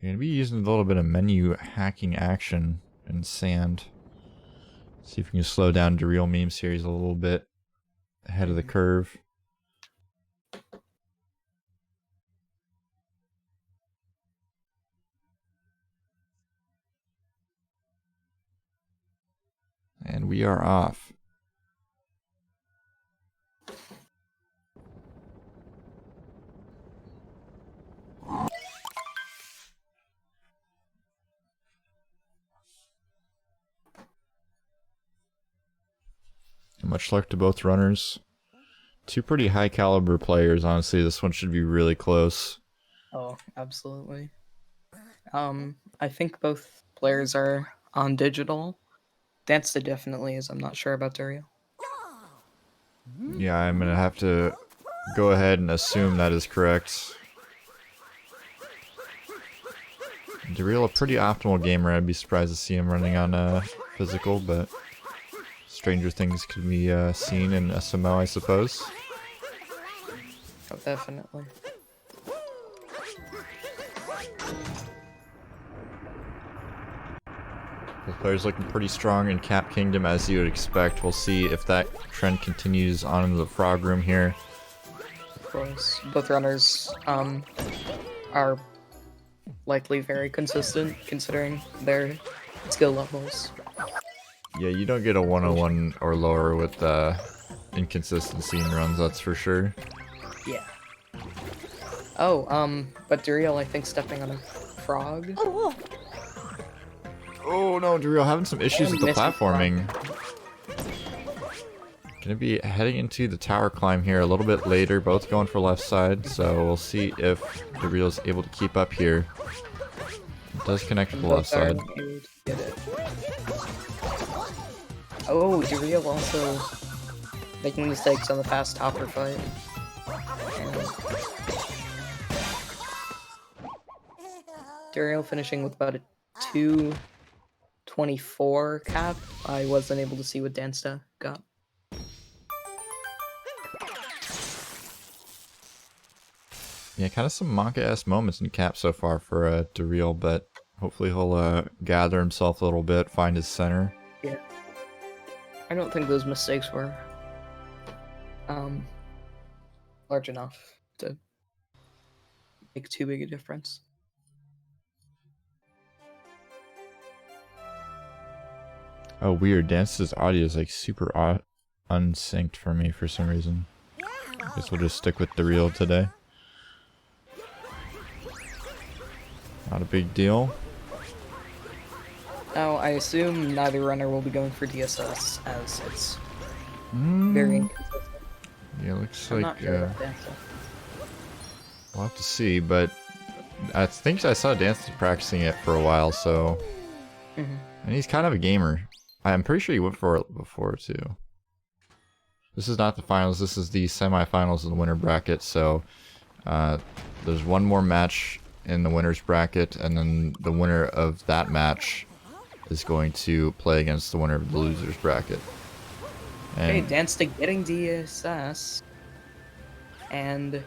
You're gonna be using a little bit of menu hacking action in Sand. See if we can slow down DarealMemes series a little bit ahead of the curve. And we are off. Much luck to both runners. Two pretty high caliber players, honestly. This one should be really close. Oh, absolutely. I think both players are on digital. Dansta definitely is. I'm not sure about Dareal. Yeah, I'm gonna have to go ahead and assume that is correct. Dareal, a pretty optimal gamer. I'd be surprised to see him running on physical, but stranger things could be seen in SMO, I suppose. Oh, definitely. The players looking pretty strong in Cap Kingdom, as you would expect. We'll see if that trend continues on in the Frog Room here. Of course, both runners are likely very consistent considering their skill levels. Yeah, you don't get a 101 or lower with inconsistency in runs, that's for sure. Yeah. Oh, but Dareal, I think, stepping on a frog. Oh no, Dareal having some issues with the platforming. Gonna be heading into the tower climb here a little bit later, both going for left side, so we'll see if Dareal is able to keep up here. It does connect to the left side. Get it. Oh, Dareal also making mistakes on the fast topper fight. Dareal finishing with about a 224 cap. I wasn't able to see what Dansta got. Yeah, kind of some Monka-esque moments in Cap so far for Dareal, but hopefully he'll gather himself a little bit, find his center. Yeah. I don't think those mistakes were large enough to make too big a difference. Oh, weird. Dance's audio is like super unsynced for me for some reason. Guess we'll just stick with Dareal today. Not a big deal. Now, I assume neither runner will be going for DSS, as it's very inconsistent. Yeah, looks I'm like not sure about Dansta. we'll have to see, but I think I saw Dance practicing it for a while, so and he's kind of a gamer. I'm pretty sure he went for it before too. This is not the finals, this is the semifinals of the winner bracket, so there's one more match in the winner's bracket, and then the winner of that match is going to play against the winner of the loser's bracket. And Okay, Dansta getting DSS, and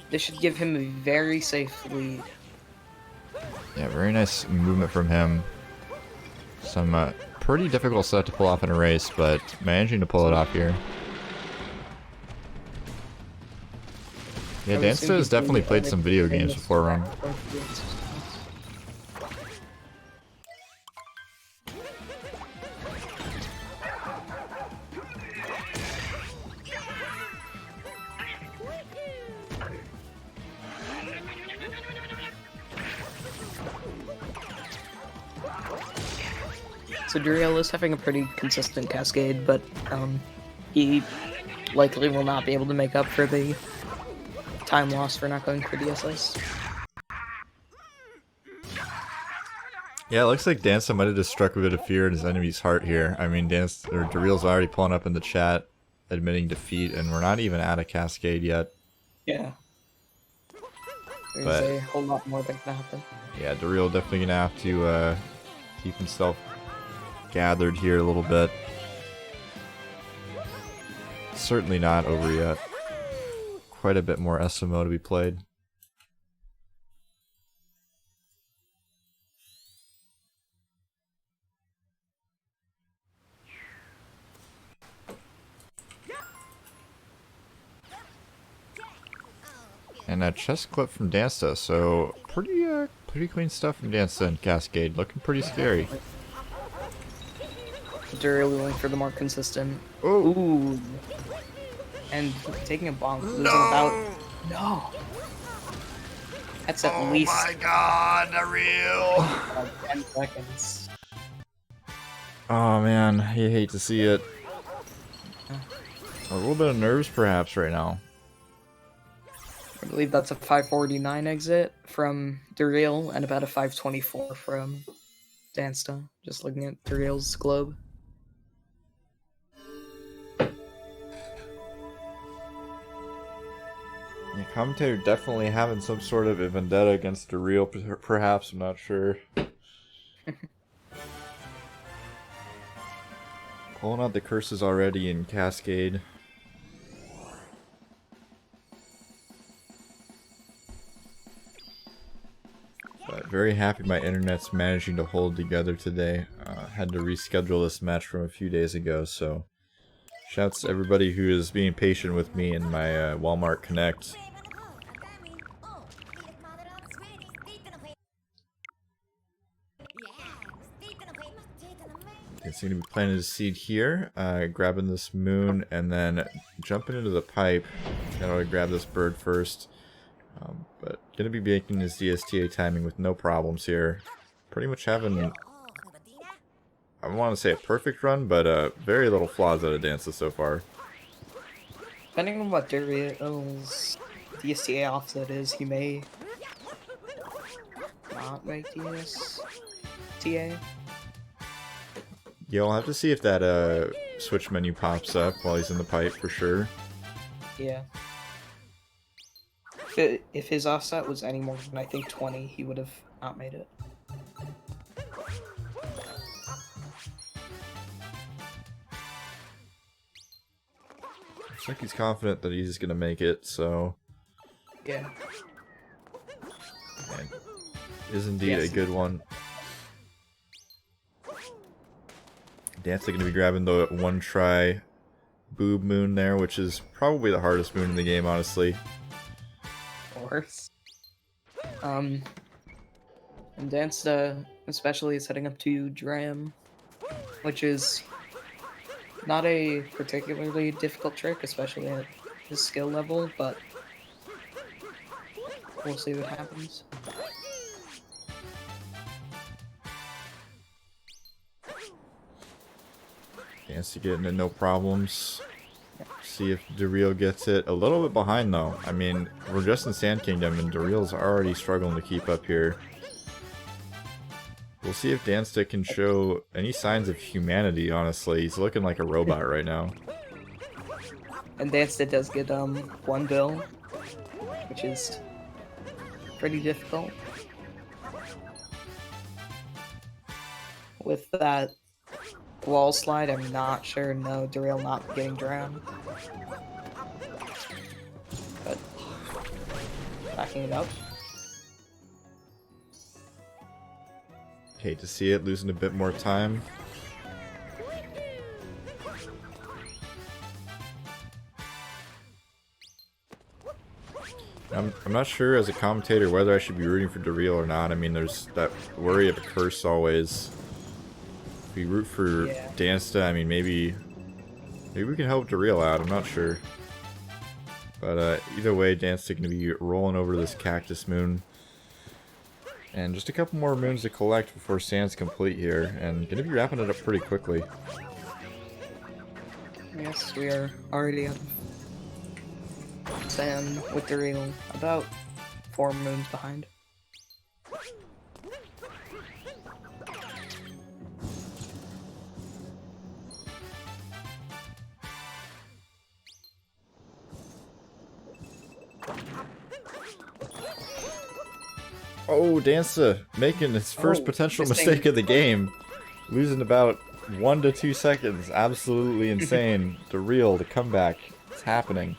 this should give him a very safe lead. yeah, very nice movement from him. Some pretty difficult stuff to pull off in a race, but managing to pull it off here. Yeah, Dansta has definitely played some video games before run. So Dareal is having a pretty consistent cascade, but he likely will not be able to make up for the time lost for not going for DSS. Yeah, it looks like Dansta might have just struck a bit of fear in his enemy's heart here. I mean, Dareal's already pulling up in the chat, admitting defeat, and we're not even at a cascade yet. Yeah. There's a whole lot more that can happen. Yeah, Dareal definitely gonna have to keep himself gathered here a little bit. Certainly not over yet. Quite a bit more SMO to be played. And a chest clip from Dansta, so pretty clean stuff from Dansta and Cascade. Looking pretty scary. Duriel going for the more consistent. Oh! Ooh. And taking a bonk, losing No! No! That's at least... Oh my god, Dareal! 10 seconds. Oh man, you hate to see it. A little bit of nerves perhaps right now. I believe that's a 549 exit from Duriel and about a 524 from Dansta. Just looking at Duriel's globe. The commentator definitely having some sort of a vendetta against Dareal, perhaps, I'm not sure. Pulling out the curses already in Cascade. But very happy my internet's managing to hold together today. Had to reschedule this match from a few days ago, so shouts to everybody who is being patient with me in my Walmart Connect. Okay, so going to be planting a seed here, grabbing this moon, and then jumping into the pipe. Gotta grab this bird first. But gonna be making his DSTA timing with no problems here. Pretty much having, I want to say a perfect run, but very little flaws out of Dansta so far. Depending on what Duriel's DSTA offset is, he may not make DSTA. Yeah, I'll have to see if that switch menu pops up while he's in the pipe for sure. Yeah. If his offset was any more than I think 20, he would have not made it. Looks like he's confident that he's gonna make it, so Yeah. and is indeed a good one. Dansta gonna be grabbing the one try boob moon there, which is probably the hardest moon in the game, honestly. Course. And Dansta especially is heading up to Dram, which is not a particularly difficult trick, especially at his skill level, but we'll see what happens. Dansta getting it, no problems. See if Dareal gets it. A little bit behind though. I mean, we're just in Sand Kingdom and Dareal's already struggling to keep up here. We'll see if Dansta can show any signs of humanity, honestly. He's looking like a robot right now. And Dansta does get one bill, which is pretty difficult. With that wall slide, I'm not sure. No, Dareal not getting drowned. But backing it up. Hate to see it, losing a bit more time. I'm not sure as a commentator whether I should be rooting for Dareal or not. I mean, there's that worry of a curse always. If we root for Dansta, I mean, maybe we can help Dareal out. I'm not sure. But either way, Dansta going to be rolling over to this Cactus Moon. And just a couple more moons to collect before Sand's complete here. And going to be wrapping it up pretty quickly. Yes, we are already on Sand with Dareal, about 4 moons behind. Oh, Dansta making his first potential mistake of the game. Losing about 1 to 2 seconds. Absolutely insane. Dareal, the comeback. It's happening.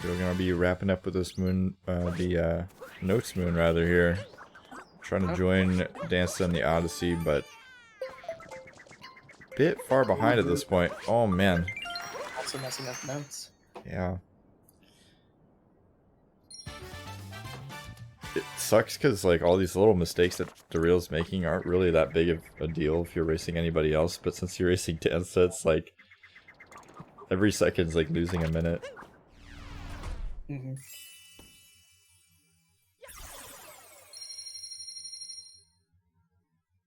So we're gonna be wrapping up with this moon, the Notes moon rather here. Trying to join Dansta in the Odyssey, but a bit far behind at this point. Oh man. Also messing up Notes. Yeah. It sucks because like all these little mistakes that Dareal's making aren't really that big of a deal if you're racing anybody else, but since you're racing Dansta, it's like every second's like losing a minute. Mm-hmm.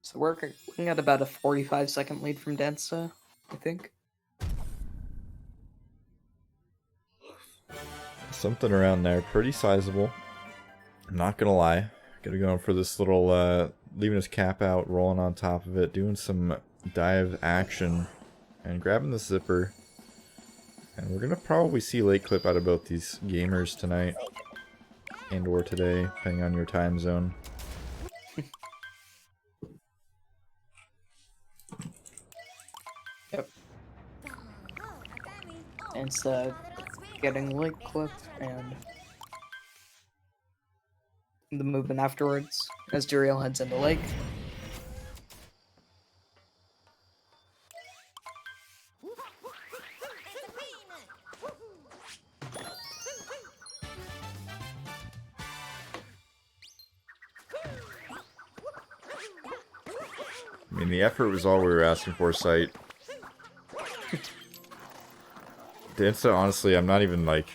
So we're looking at about a 45-second lead from Dansta, I think. Something around there, pretty sizable. I'm not gonna lie. Gonna go in for this little, leaving his cap out, rolling on top of it, doing some dive action, and grabbing the zipper. And we're gonna probably see late clip out of both these gamers tonight, and or today, depending on your time zone. Yep. Instead, getting late clip and the movement afterwards as Dareal heads into lake. I mean, the effort was all we were asking for, Sight. Dansta, honestly, I'm not even, like,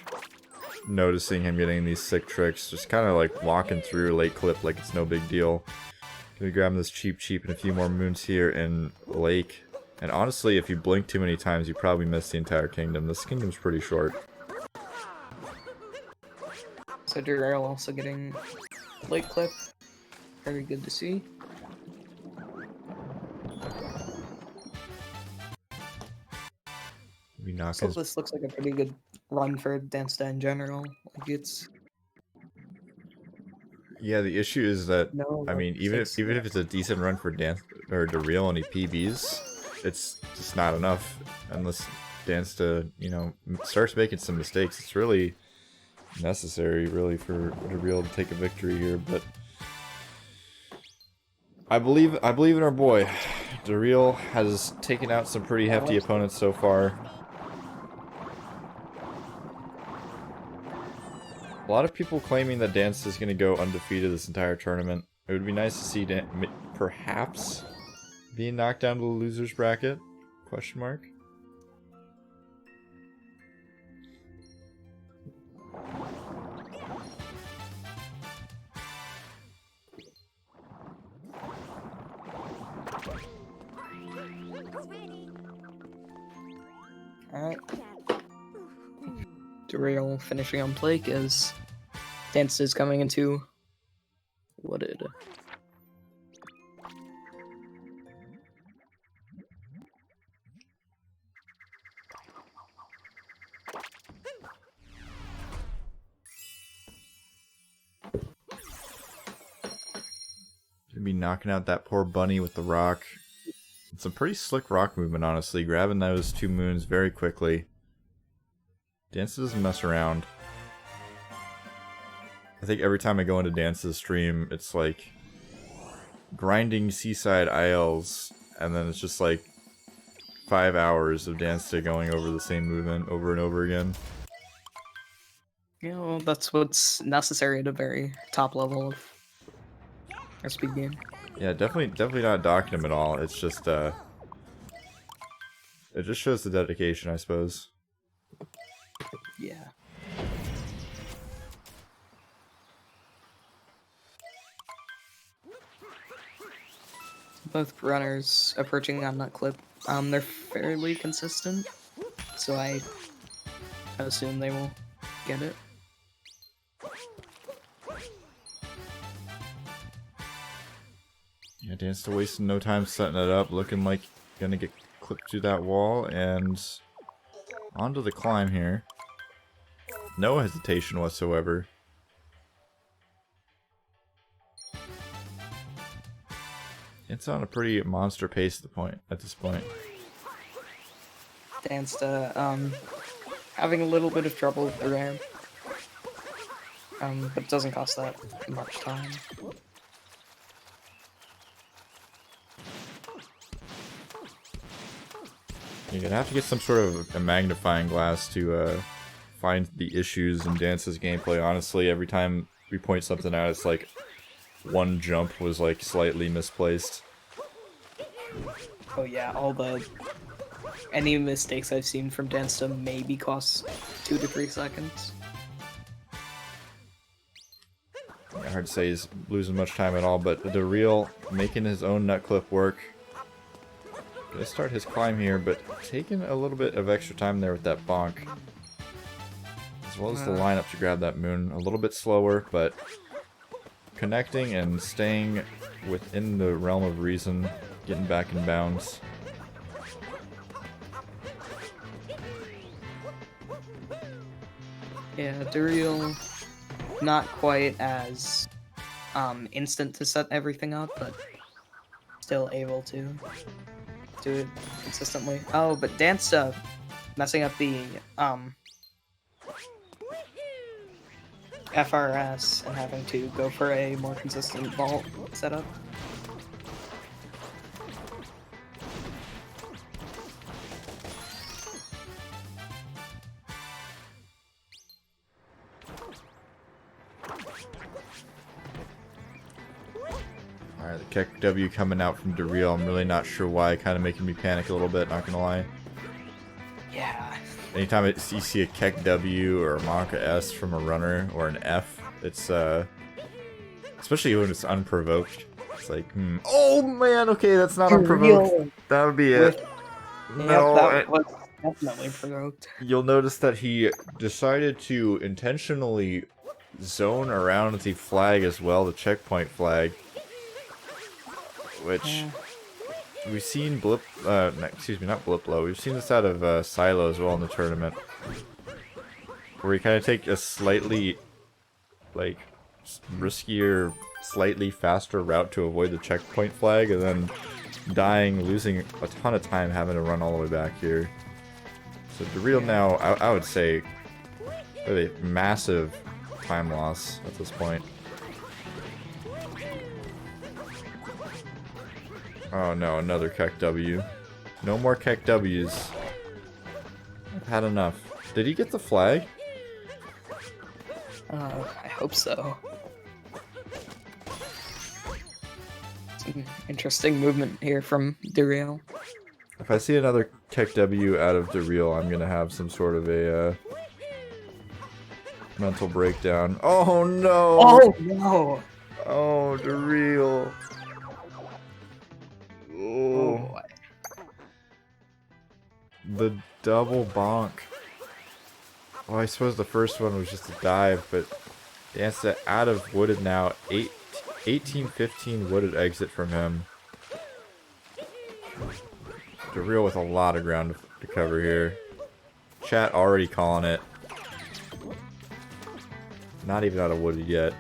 noticing him getting these sick tricks. Just kind of, like, walking through late clip like it's no big deal. Gonna be grabbing this cheap and a few more moons here in Lake. And honestly, if you blink too many times, you probably miss the entire kingdom. This kingdom's pretty short. So Dareal also getting late clip. Very good to see. So this looks like a pretty good run for Dansta in general. Like it's. Yeah, the issue is that No, I mean, even if it's a decent run for Dareal and he PBs, it's just not enough unless Dansta, you know, starts making some mistakes. It's really necessary, really, for Dareal to take a victory here. But I believe in our boy. Dareal has taken out some pretty hefty opponents so far. A lot of people claiming that Dansta is going to go undefeated this entire tournament. It would be nice to see perhaps being knocked down to the losers bracket? Question mark. Alright. Dareal finishing on Blake as Dansta is coming into Wooded. Gonna be knocking out that poor bunny with the rock. It's a pretty slick rock movement, honestly. Grabbing those 2 moons very quickly. Dansta doesn't mess around. I think every time I go into Dansta's stream, it's like grinding seaside ILs, and then it's just like 5 hours of Dansta going over the same movement over and over again. Yeah, well, that's what's necessary at a very top level of a speed game. Yeah, definitely not docking him at all. It's just, it just shows the dedication, I suppose. Yeah. Both runners approaching on that clip, they're fairly consistent, so I assume they will get it. Yeah, Dansta wasting no time setting it up, looking like gonna get clipped through that wall, and onto the climb here. No hesitation whatsoever. It's on a pretty monster pace at this point. Dansta, having a little bit of trouble with the ramp. But it doesn't cost that much time. You're gonna have to get some sort of a magnifying glass to find the issues in Dance's gameplay. Honestly, every time we point something out, it's like one jump was like slightly misplaced. Oh yeah, any mistakes I've seen from Dansta maybe cost 2 to 3 seconds. Yeah, hard to say he's losing much time at all, but Dareal making his own nut clip work. Gonna start his climb here, but taking a little bit of extra time there with that bonk. As well as the lineup to grab that moon. A little bit slower, but connecting and staying within the realm of reason, getting back in bounds. Yeah, Dareal, not quite as instant to set everything up, but still able to do it consistently. Oh, but Dansta messing up the FRS and having to go for a more consistent vault setup. Alright, the Keck W coming out from Dareal. I'm really not sure why, kind of making me panic a little bit, not gonna lie. Yeah. Anytime you see a Keck W or a Monka S from a runner or an F, it's especially when it's unprovoked. It's like, oh man, okay, that's not unprovoked. That would be it. No, that was definitely provoked. You'll notice that he decided to intentionally zone around the flag as well, the checkpoint flag, which we've seen Blip, excuse me, not Bliplow, we've seen this out of Silo as well in the tournament, where we kind of take a slightly, like, riskier, slightly faster route to avoid the checkpoint flag, and then dying, losing a ton of time having to run all the way back here. So Dareal now, I would say, a massive time loss at this point. Oh no, another Keck W. No more Keck W's. I've had enough. Did he get the flag? I hope so. Some interesting movement here from Dareal. If I see another Keck W out of Dareal, I'm gonna have some sort of a mental breakdown. Oh no! Oh no! Oh, Dareal. Oh. The double bonk. Oh, I suppose the first one was just a dive, but Dansta out of wooded now. 18-15 wooded exit from him. Dareal with a lot of ground to cover here. Chat already calling it. Not even out of wooded yet.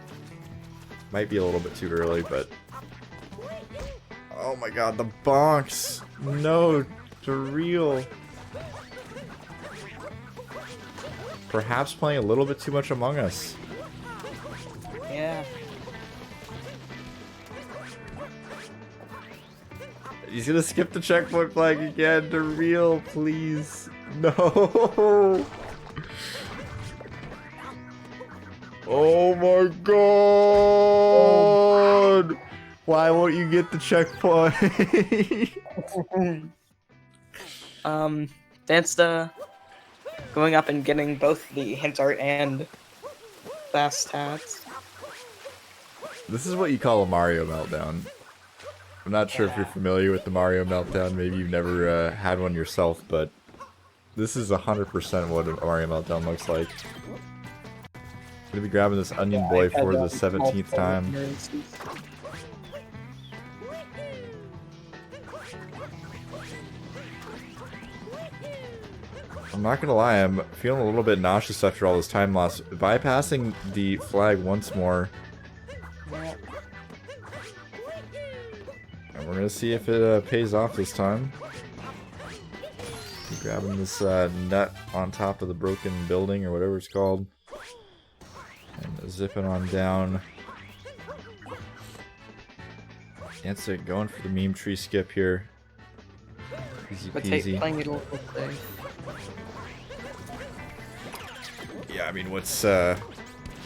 Might be a little bit too early, but... Oh my god, the bonks! No, Dareal. Perhaps playing a little bit too much Among Us. Yeah. He's gonna skip the checkpoint flag again. Dareal, please. No. Oh my god. Why won't you get the checkpoint? Dansta going up and getting both the hint art and fast hats. This is what you call a Mario meltdown. I'm not sure if you're familiar with the Mario meltdown. Maybe you've never had one yourself, but this is 100% what a Mario meltdown looks like. Gonna be grabbing this onion boy for the 17th time. I'm not gonna lie, I'm feeling a little bit nauseous after all this time loss. Bypassing the flag once more. And we're gonna see if it pays off this time. Grabbing this nut on top of the broken building or whatever it's called. And zipping on down. Dansta going for the meme tree skip here. Easy But peasy. playing it a little safe. Yeah, I mean, what's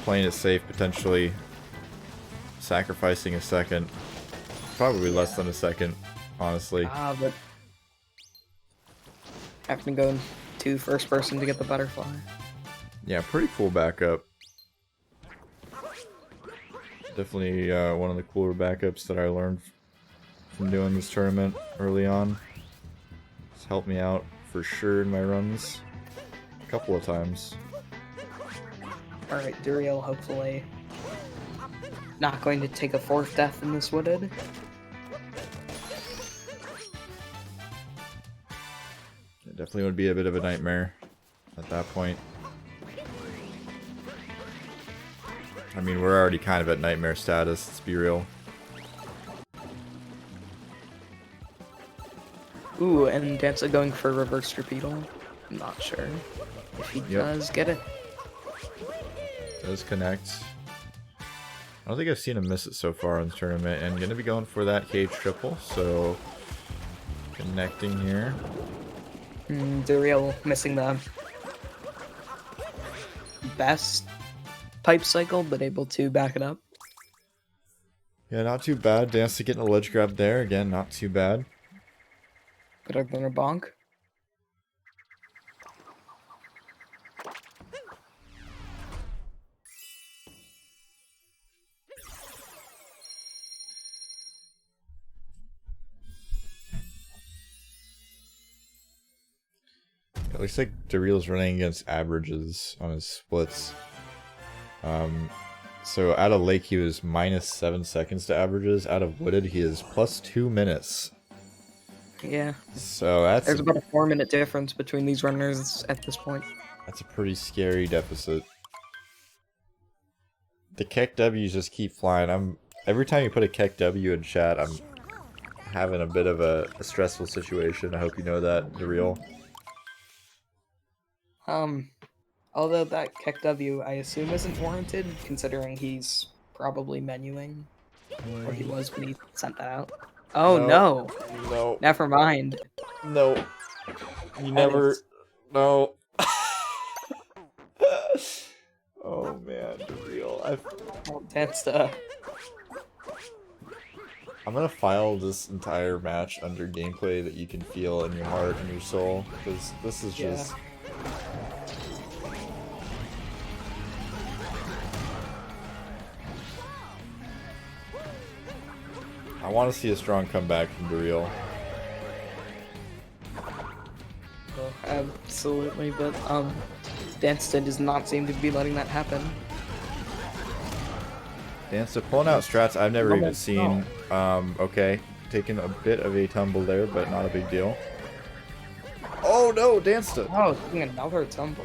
playing it safe, potentially sacrificing a second. Probably less than a second, honestly. But having to go to first person to get the butterfly. Yeah, pretty cool backup. Definitely one of the cooler backups that I learned from doing this tournament early on. It's helped me out for sure in my runs a couple of times. Alright, Duriel hopefully not going to take a fourth death in this wooded. It definitely would be a bit of a nightmare at that point. I mean, we're already kind of at nightmare status, let's be real. Ooh, and Dansta going for reverse repeatal. I'm not sure if he does get it. Does connect. I don't think I've seen him miss it so far in the tournament, and gonna be going for that cage triple, so connecting here. Duriel missing the best pipe cycle, but able to back it up. Yeah, not too bad. Dansta getting a ledge grab there. Again, not too bad. Better than a bonk. It looks like Dareal's running against averages on his splits. So out of Lake he was minus 7 seconds to averages. Out of Wooded he is plus 2 minutes. Yeah. So There's about a 4-minute difference between these runners at this point. That's a pretty scary deficit. The Keck W's just keep flying. Every time you put a Keck W in chat, I'm having a bit of a stressful situation. I hope you know that, Dareal. Although that Keck W I assume isn't warranted, considering he's probably menuing. Or he was when he sent that out. Oh no! No. Never mind. No. You never... No. Oh man, Dareal. Dansta. I'm gonna file this entire match under gameplay that you can feel in your heart and your soul, because this is just... I want to see a strong comeback from Dareal. Oh, absolutely, but Dansta does not seem to be letting that happen. Dansta pulling out strats I've never even seen. Okay, taking a bit of a tumble there, but not a big deal. Oh no, Dansta! Oh, taking another tumble.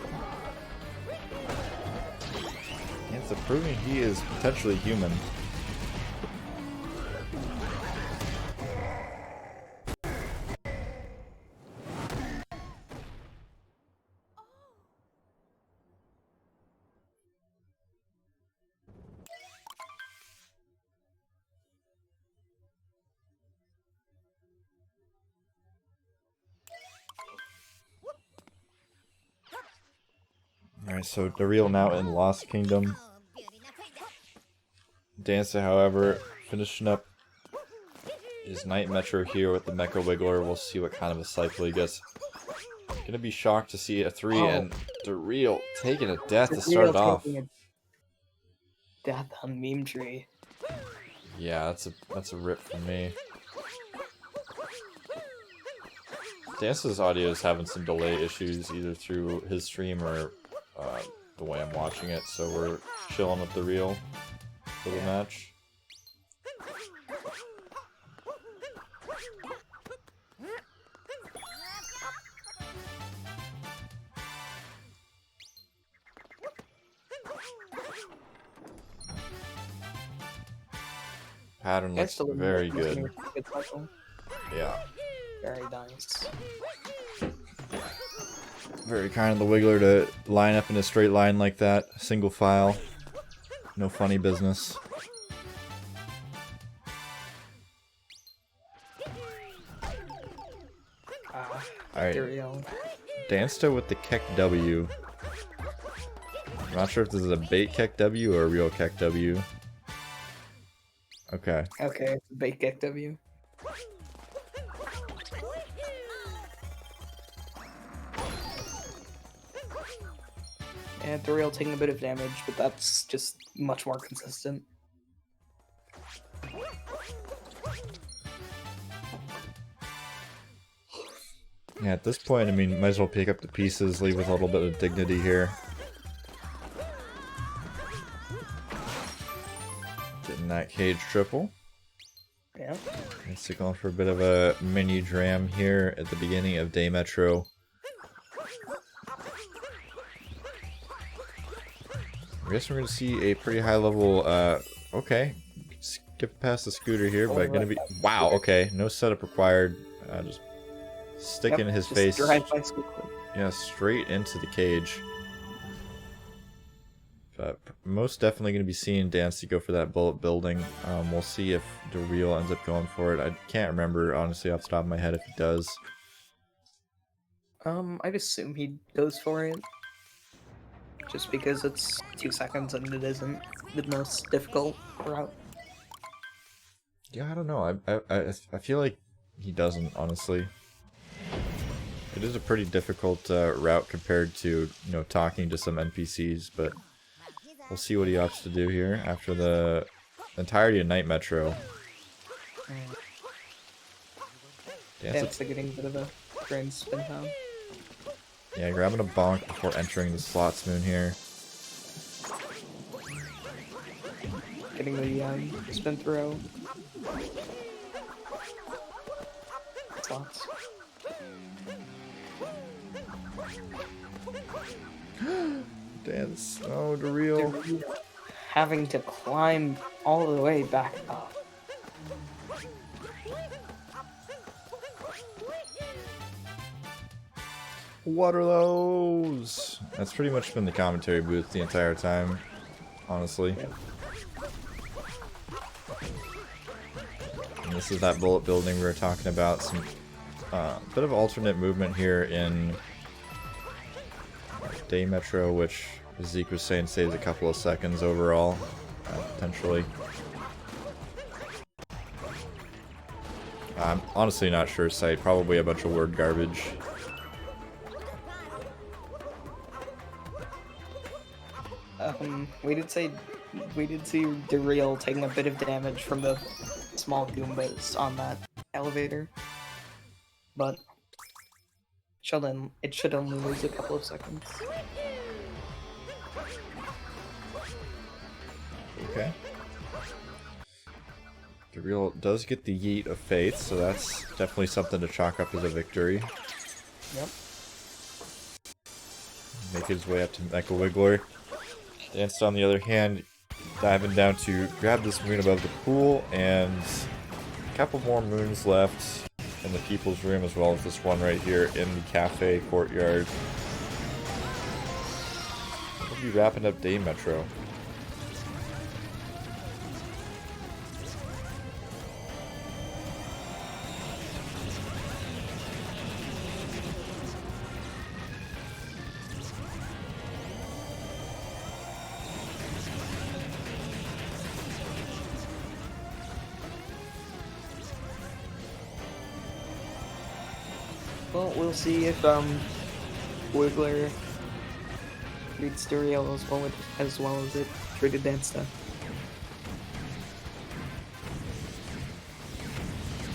Dansta proving he is potentially human. Alright, so Dareal now in Lost Kingdom. Dansta, however, finishing up his Night Metro here with the Mecha Wiggler. We'll see what kind of a cycle he gets. Gonna be shocked to see a 3 and Dareal taking a death to start it off. Death on Meme Tree. Yeah, that's a rip from me. Dansta's audio is having some delay issues either through his stream or the way I'm watching it, so we're chilling with Dareal for the match. Pattern looks very good. Yeah. Very nice. Very kind of the Wiggler to line up in a straight line like that, single file. No funny business. Alright. Dansta with the Keck W. I'm not sure if this is a bait Keck W or a real Keck W. Okay. Okay, bait Keck W. And Dareal taking a bit of damage, but that's just much more consistent. Yeah, at this point, I mean, might as well pick up the pieces, leave with a little bit of dignity here. Getting that cage triple. Yeah. Let's going for a bit of a mini dram here at the beginning of Day Metro. I guess we're going to see a pretty high level, okay. Skip past the scooter here, but gonna be, wow, okay. No setup required. Just stick in his face. Yeah, straight into the cage. But most definitely going to be seeing Dansta go for that bullet building. We'll see if Dareal ends up going for it. I can't remember, honestly, off the top of my head if he does. I'd assume he goes for it. Just because it's 2 seconds and it isn't the most difficult route. Yeah, I don't know. I feel like he doesn't, honestly. It is a pretty difficult route compared to, you know, talking to some NPCs, but we'll see what he opts to do here after the entirety of Night Metro. Dansta getting a bit of a grand spin down. Yeah, grabbing a bonk before entering the slots moon here. Getting the spin throw. Slots. Dance. Oh, Dareal. Having to climb all the way back up. Waterlows! That's pretty much been the commentary booth the entire time, honestly. Yep. And this is that bullet building we were talking about. Some bit of alternate movement here in Day Metro, which, as Zeke was saying, saves a couple of seconds overall, potentially. I'm honestly not sure, Sight. Probably a bunch of word garbage. We did see Dareal taking a bit of damage from the small Goombas on that elevator, but it should only lose a couple of seconds. Okay. Dareal does get the Yeet of Faith, so that's definitely something to chalk up as a victory. Yep. Make his way up to Mecha Wiggler. Dansta, on the other hand, diving down to grab this moon above the pool, and a couple more moons left in the people's room, as well as this one right here in the cafe courtyard. We'll be wrapping up Day Metro. Well, we'll see if Wiggler beats Dareal as well as it treated Dansta.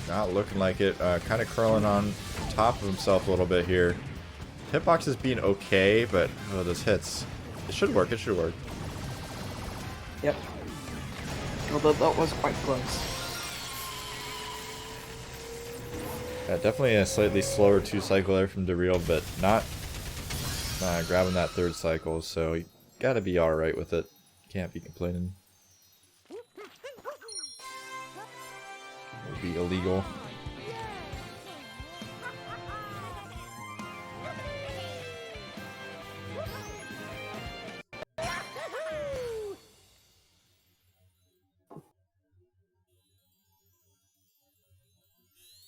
Not looking like it. Kind of curling on top of himself a little bit here. Hitbox is being okay, but those hits. It should work. It should work. Yep. Although that was quite close. Yeah, definitely a slightly slower 2-cycle there from Dareal, but not grabbing that 3rd cycle, so you gotta be alright with it. Can't be complaining. It would be illegal.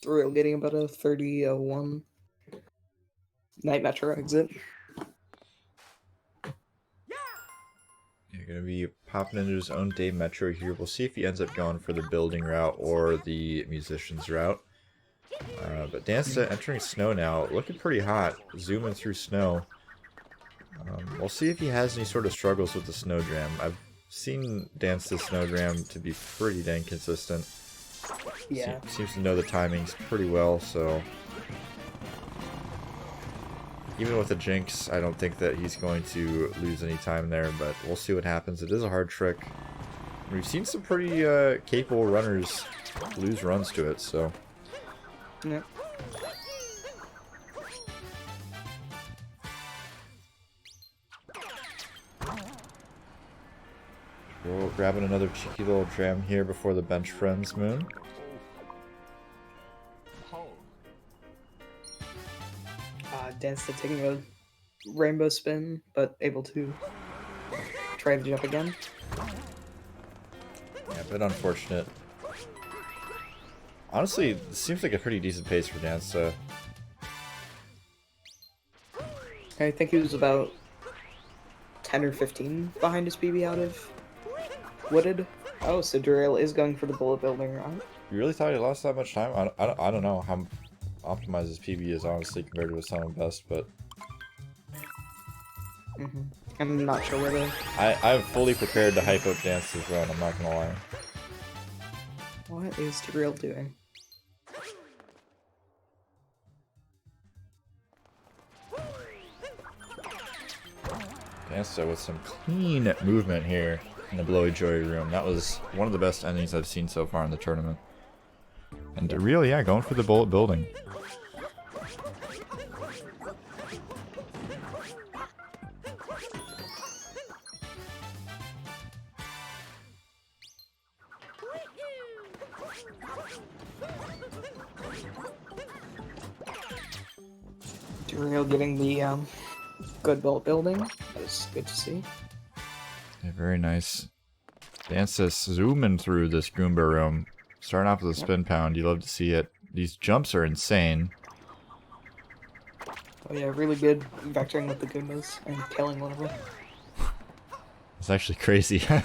Real getting about a 30-01 Night Metro exit. You're going to be popping into his own day metro here. We'll see if he ends up going for the building route or the musician's route. But Dansta entering snow now, looking pretty hot, zooming through snow. We'll see if he has any sort of struggles with the Snowdram. I've seen Dansta's Snowdram to be pretty dang consistent. Yeah. Seems to know the timings pretty well, so... Even with a Jinx, I don't think that he's going to lose any time there, but we'll see what happens. It is a hard trick. We've seen some pretty capable runners lose runs to it, so... Yeah. We're grabbing another cheeky little dram here before the bench friends moon. Dansta taking a rainbow spin, but able to try to jump again. Yeah, a bit unfortunate. Honestly, it seems like a pretty decent pace for Dansta. I think he was about 10 or 15 behind his PB out of Wooded. Oh, so Dareal is going for the bullet building route. You really thought he lost that much time? I don't know how optimized his PB is, honestly, compared to his time best, but... I'm not sure whether... I'm fully prepared to hype up Dansta's run, I'm not gonna lie. What is Dareal doing? Dansta with some clean movement here in the Blowy Joy room. That was one of the best endings I've seen so far in the tournament. And Dareal, yeah, going for the bullet building. Dareal getting the good bullet building. That was good to see. Yeah, very nice. Dansta zooming through this Goomba room. Starting off with a spin pound, you love to see it. These jumps are insane. Oh yeah, really good vectoring with the Goombas and killing one of them. It's actually crazy. I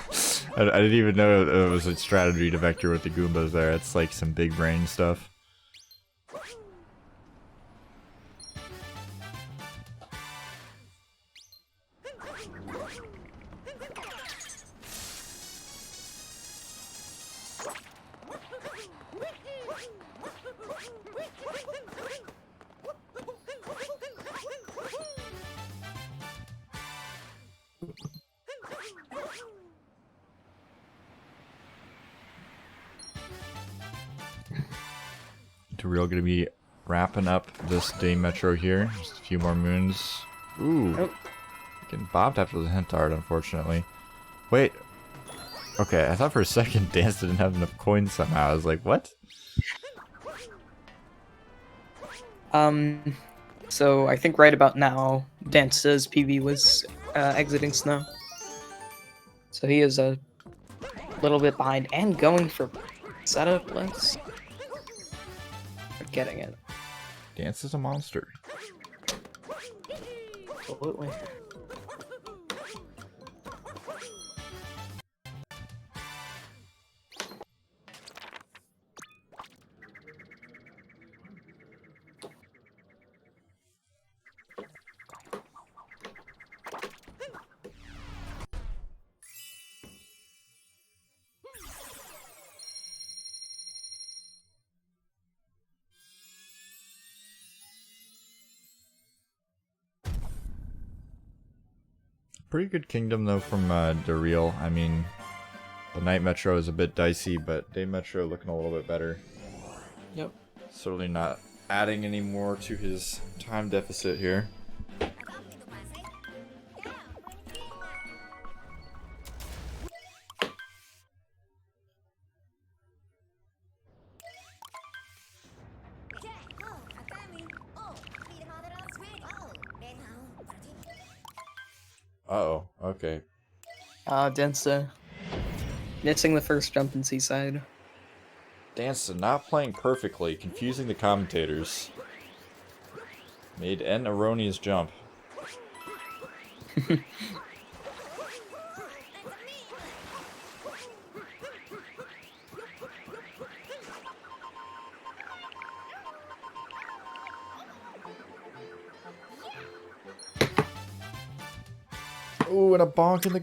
didn't even know it was a strategy to vector with the Goombas there. It's like some big brain stuff. Dareal gonna be wrapping up this day metro here. Just a few more moons. Ooh. Oh. Getting bobbed after the hint art, unfortunately. Wait. Okay, I thought for a second Dansta didn't have enough coins somehow. I was like, what? So I think right about now, Dansta's PB was exiting snow. So he is a little bit behind and going for setup less. Getting it. Dansta's a monster. Absolutely. Pretty good kingdom though from Dareal. I mean, the night metro is a bit dicey, but day metro looking a little bit better. Yep. Certainly not adding any more to his time deficit here. Uh-oh, okay. Dansta missing the first jump in Seaside. Dansta not playing perfectly, confusing the commentators. Made an erroneous jump. Ooh, and a bonk in the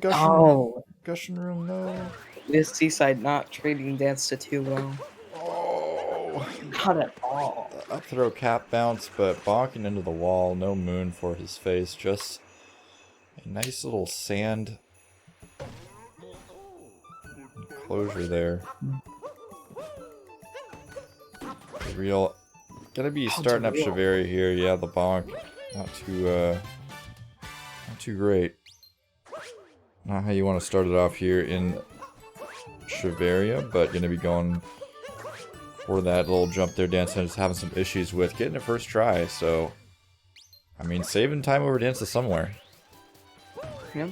gushing room, no. This Seaside not treating Dansta too well. Oh. Not at all. Up throw cap bounce, but bonking into the wall, no moon for his face, just a nice little sand enclosure there. Real, gonna be starting up Shiveria here, yeah, the bonk, not too great. Not how you want to start it off here in Shiveria, but gonna be going for that little jump there. Dansta is having some issues with getting it first try, so I mean, saving time over Dansta somewhere. Yep.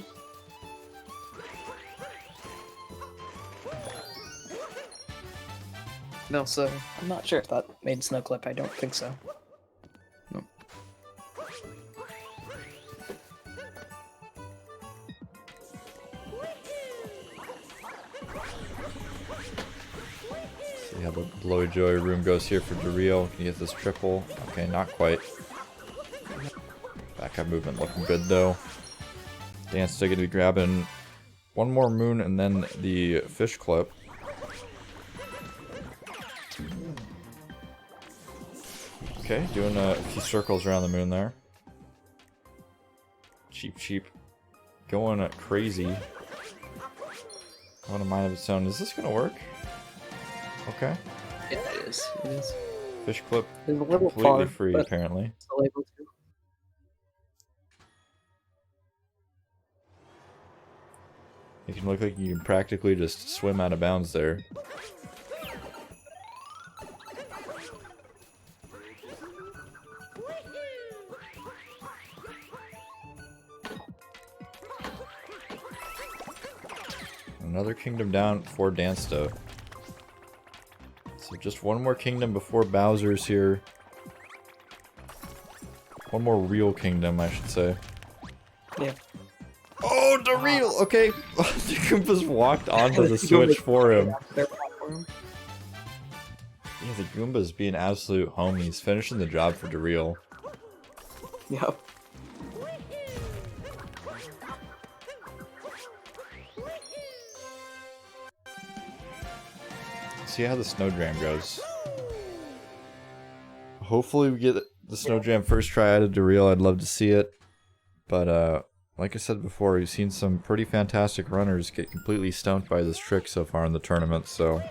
No, so I'm not sure if that made snow clip. I don't think so. No. See how the blowy joy room goes here for Dareal. Can he get this triple? Okay, not quite. Back up movement looking good though. Dansta going to be grabbing one more moon and then the fish clip. Okay, doing a few circles around the moon there. Cheap. Going crazy. Going a mind of its own. Is this going to work? Okay. Yeah, it is. It is. Fish clip It's a little completely far, free, but apparently. still able to. It can look like you can practically just swim out of bounds there. Another kingdom down for Dansta. So just one more kingdom before Bowser's here. One more real kingdom, I should say. Yeah. Oh, Dareal! Okay, the Goombas walked onto the switch for him. Yeah, the Goombas being absolute homies, finishing the job for Dareal. Yep. See how the Snowdram goes. Hopefully we get the Snowdram first try out of Dareal. I'd love to see it. But, like I said before, we've seen some pretty fantastic runners get completely stumped by this trick so far in the tournament, so...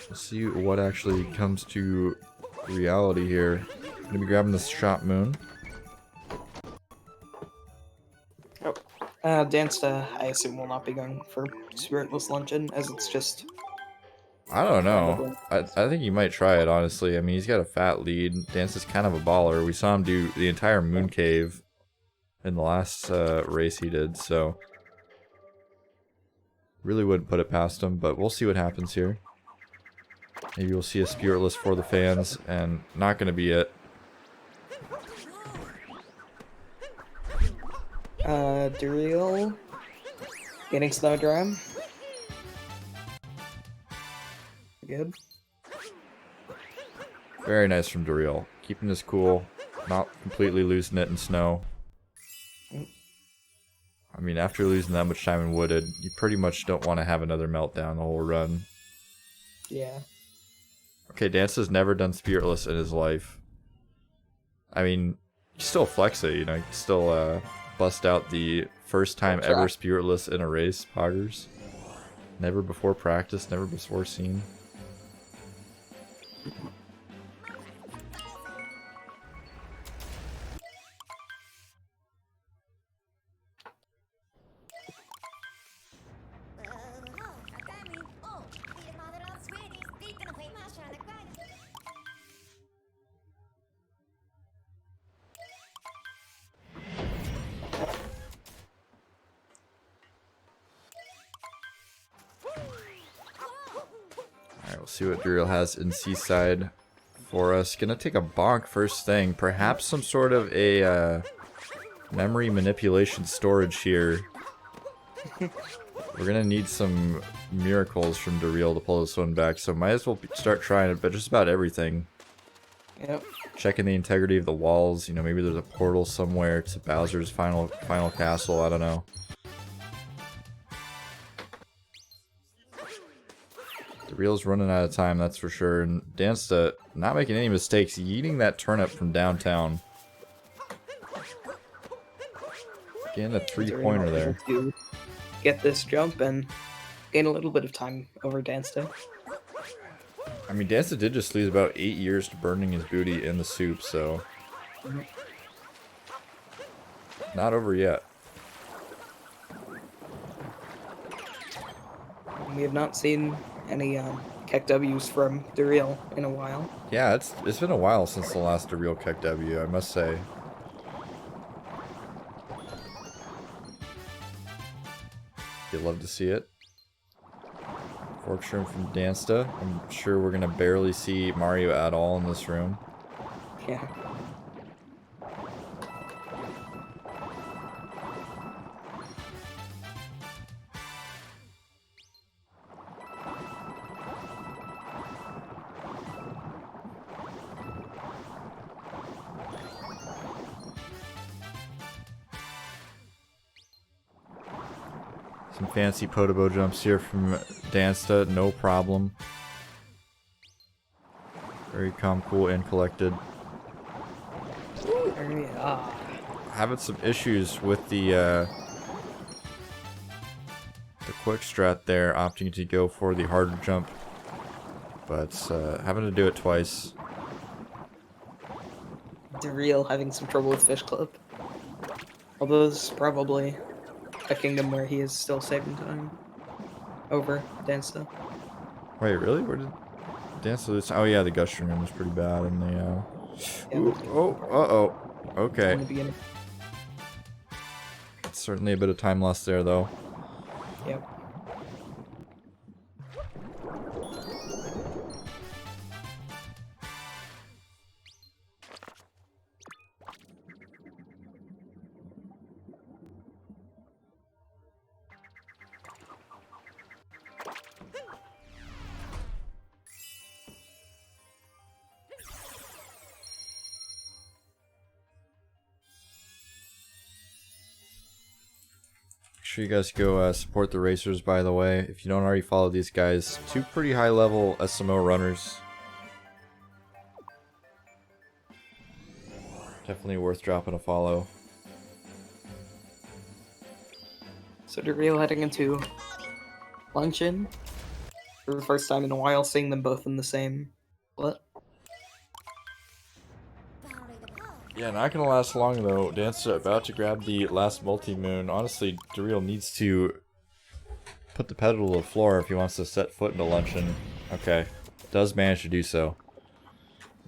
We'll see what actually comes to reality here. Gonna be grabbing this shot moon. Dansta, I assume, will not be going for Spiritless Luncheon, as it's just... I don't know. I think he might try it, honestly. I mean, he's got a fat lead. Dansta's kind of a baller. We saw him do the entire moon cave in the last race he did, so... Really wouldn't put it past him, but we'll see what happens here. Maybe we'll see a Spiritless for the fans, and not gonna be it. Dareal getting Snowdram. Good. Very nice from Dareal. Keeping his cool, not completely losing it in snow. I mean, after losing that much time in Wooded, you pretty much don't want to have another meltdown the whole run. Yeah. Okay, Dansta's never done Spiritless in his life. I mean, you still flex it, you know, you can still bust out the first time ever Spiritless in a race, Poggers. Never before practice, never before seen. We'll see what Dareal has in Seaside for us. Gonna take a bonk first thing. Perhaps some sort of a memory manipulation storage here. We're gonna need some miracles from Dareal to pull this one back, so might as well start trying it, but just about everything. Yep. Checking the integrity of the walls, you know, maybe there's a portal somewhere to Bowser's final castle, I don't know. Dareal's running out of time, that's for sure, and Dansta not making any mistakes, eating that turnip from downtown. Getting a 3-pointer there. To get this jump and gain a little bit of time over Dansta. I mean, Dansta did just lose about 8 years to burning his booty in the soup, so... Not over yet. We have not seen any Keck W's from Dareal in a while. Yeah, it's been a while since the last Dareal Keck W, I must say. You'd love to see it. Fork Shroom from Dansta. I'm sure we're gonna barely see Mario at all in this room. Yeah. Some fancy Podobo jumps here from Dansta, no problem. Very calm, cool, and collected. Having some issues with the quick strat there, opting to go for the harder jump, but having to do it twice. Dareal having some trouble with Fish Club. Although this is probably a kingdom where he is still saving time over Dansta. Wait, really? Where did Dansta lose? Oh yeah, the gushing room was pretty bad in the okay. In the beginning. Certainly a bit of time lost there though. Yep. Make sure you guys go support the racers, by the way. If you don't already follow these guys, 2 pretty high level SMO runners. Definitely worth dropping a follow. So Dareal heading into luncheon for the first time in a while, seeing them both in the same split. Yeah, not gonna last long though. Dansta about to grab the last multi-moon. Honestly, Dareal needs to put the pedal to the floor if he wants to set foot into luncheon. Okay, does manage to do so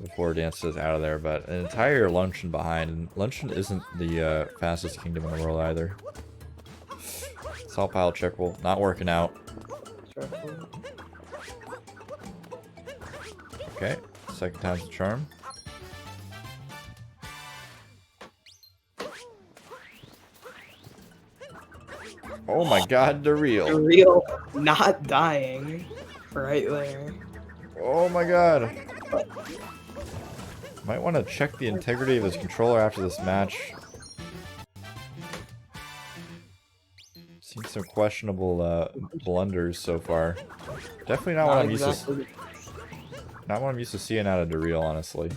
before Dansta's out of there, but an entire luncheon behind, and luncheon isn't the fastest kingdom in the world either. Salt pile checkable, not working out. Okay, second time's the charm. Oh my god, Dareal. Dareal not dying right there. Oh my god. Might want to check the integrity of his controller after this match. Seen some questionable blunders so far. Definitely not what I'm used to. Not what I'm used to seeing out of Dareal, honestly.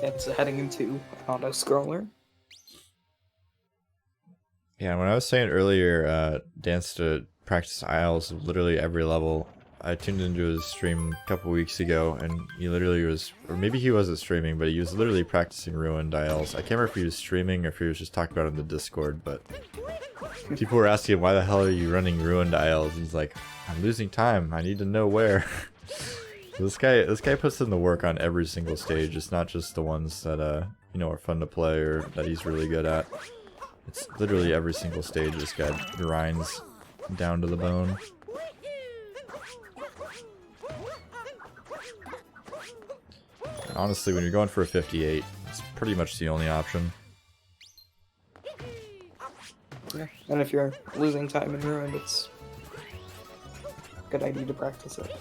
It's heading into auto scroller. Yeah, when I was saying earlier, Dance to practice ILs of literally every level, I tuned into his stream a couple weeks ago, and he literally was, or maybe he wasn't streaming, but he was literally practicing ruined ILs. I can't remember if he was streaming or if he was just talking about it in the Discord, but people were asking him, why the hell are you running ruined ILs? And he's like, I'm losing time, I need to know where. This guy puts in the work on every single stage. It's not just the ones that you know, are fun to play or that he's really good at. It's literally every single stage this guy grinds down to the bone. And honestly, when you're going for a 58, it's pretty much the only option. Yeah. And if you're losing time in Ruined, it's a good idea to practice it.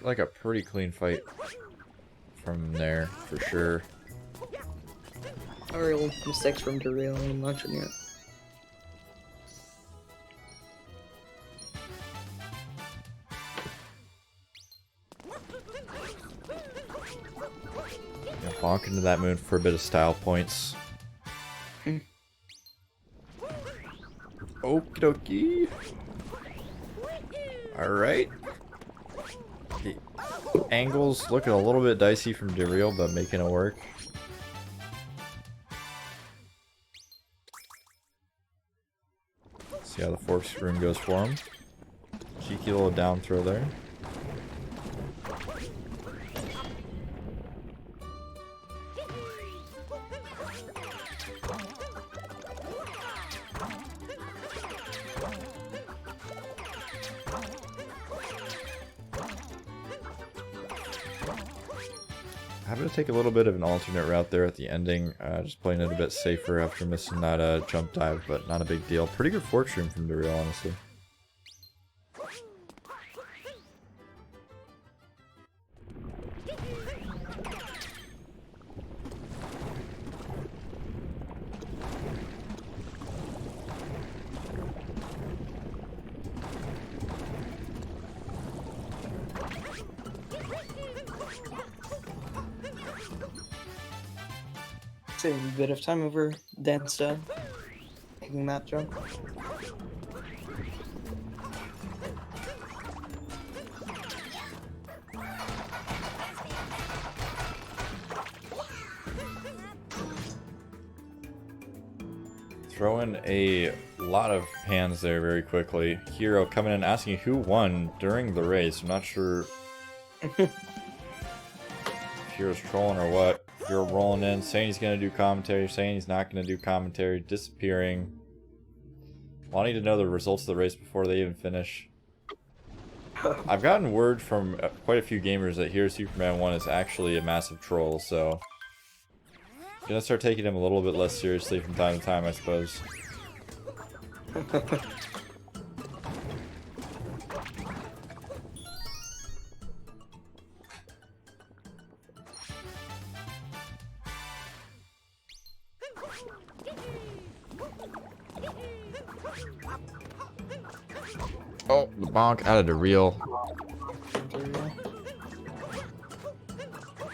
Like a pretty clean fight from there, for sure. No real mistakes from Dareal in luncheon yet. Yeah, bonk into that moon for a bit of style points. Okie dokie. Alright. The angles looking a little bit dicey from Dareal, but making it work. See how the fork screen goes for him. Cheeky little down throw there. I'm going to take a little bit of an alternate route there at the ending, just playing it a bit safer after missing that jump dive, but not a big deal. Pretty good fork stream from Dareal, honestly. Save a bit of time over Dansta taking that jump. Throw in a lot of hands there very quickly. Hero coming in asking who won during the race. I'm not sure if Hero's trolling or what. Hero rolling in, saying he's going to do commentary, saying he's not going to do commentary, disappearing. Wanting to know the results of the race before they even finish. I've gotten word from quite a few gamers that Hero Superman 1 is actually a massive troll, so gonna start taking him a little bit less seriously from time to time, I suppose. Oh, the bonk out of Dareal.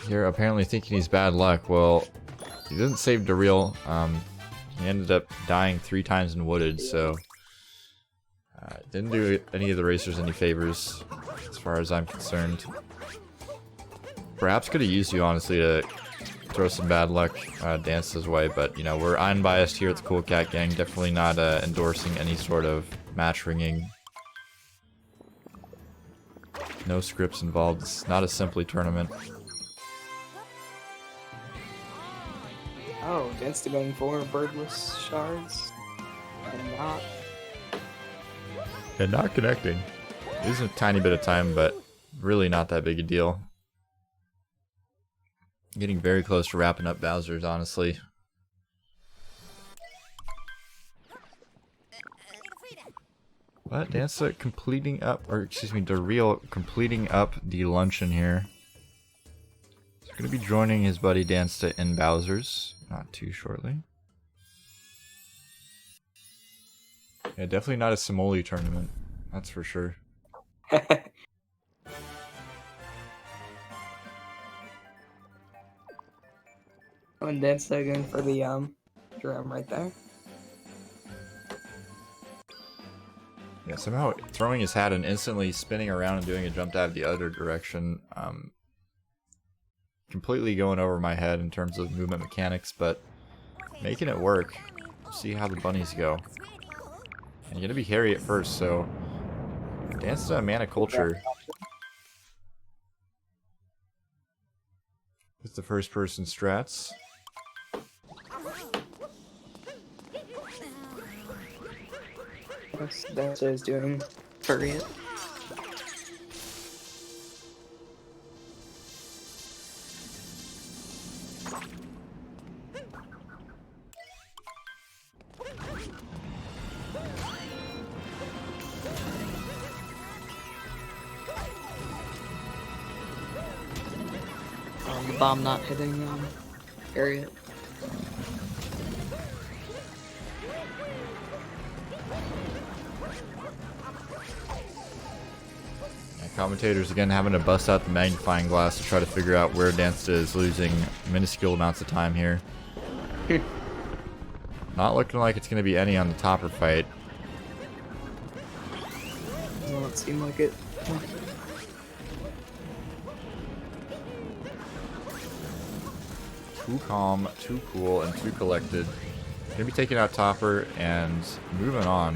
Here, apparently thinking he's bad luck. Well, he didn't save Dareal. He ended up dying 3 times in Wooded, so didn't do any of the racers any favors, as far as I'm concerned. Perhaps could have used you, honestly, to throw some bad luck Dance's way, but you know, we're unbiased here at the Cool Cat Gang. Definitely not endorsing any sort of match ringing. No scripts involved. It's not a Simply tournament. Oh, Dansta going for birdless shards. And not. And not connecting. Losing a tiny bit of time, but really not that big a deal. Getting very close to wrapping up Bowser's, honestly. What? Dansta completing up, or excuse me, Dareal completing up the luncheon here. He's going to be joining his buddy Dansta in Bowser's, not too shortly. Yeah, definitely not a SMO tournament, that's for sure. And Dansta going for the drum right there. Yeah, somehow throwing his hat and instantly spinning around and doing a jump dive the other direction. Completely going over my head in terms of movement mechanics, but making it work. See how the bunnies go. And you're gonna be hairy at first, so Dansta Mana Culture with the first person strats. Yes, Dansta is doing furry. The bomb not hitting Harriet. Yeah, commentators again having to bust out the magnifying glass to try to figure out where Dansta is losing minuscule amounts of time here. Not looking like it's going to be any on the topper fight. Doesn't it seem like it? Too calm, too cool, and too collected. Gonna be taking out Topper and moving on.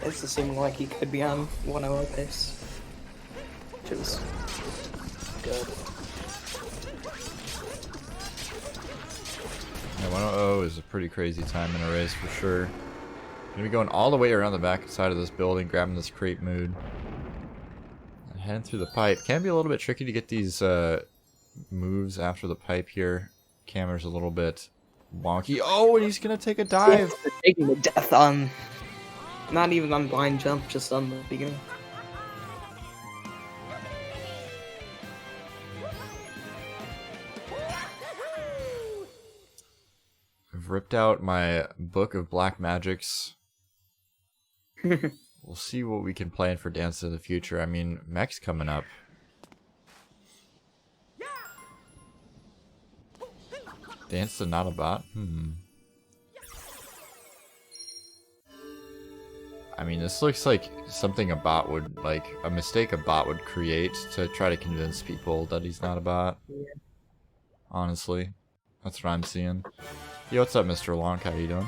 It's seeming like he could be on 1-0 pace, which is good. Yeah, 100 is a pretty crazy time in a race for sure. Gonna be going all the way around the back side of this building, grabbing this crate mood. And heading through the pipe. Can be a little bit tricky to get these moves after the pipe here. Camera's a little bit wonky. Oh, and he's gonna take a dive! Taking the death on... Not even on blind jump, just on the beginning. I've ripped out my book of black magics. We'll see what we can plan for Dansta in the future. I mean, Mech's coming up. Dansta not a bot? I mean, this looks like something a bot would, like, a mistake a bot would create to try to convince people that he's not a bot. Yeah. Honestly. That's what I'm seeing. Yo, what's up, Mr. Long? How you doing?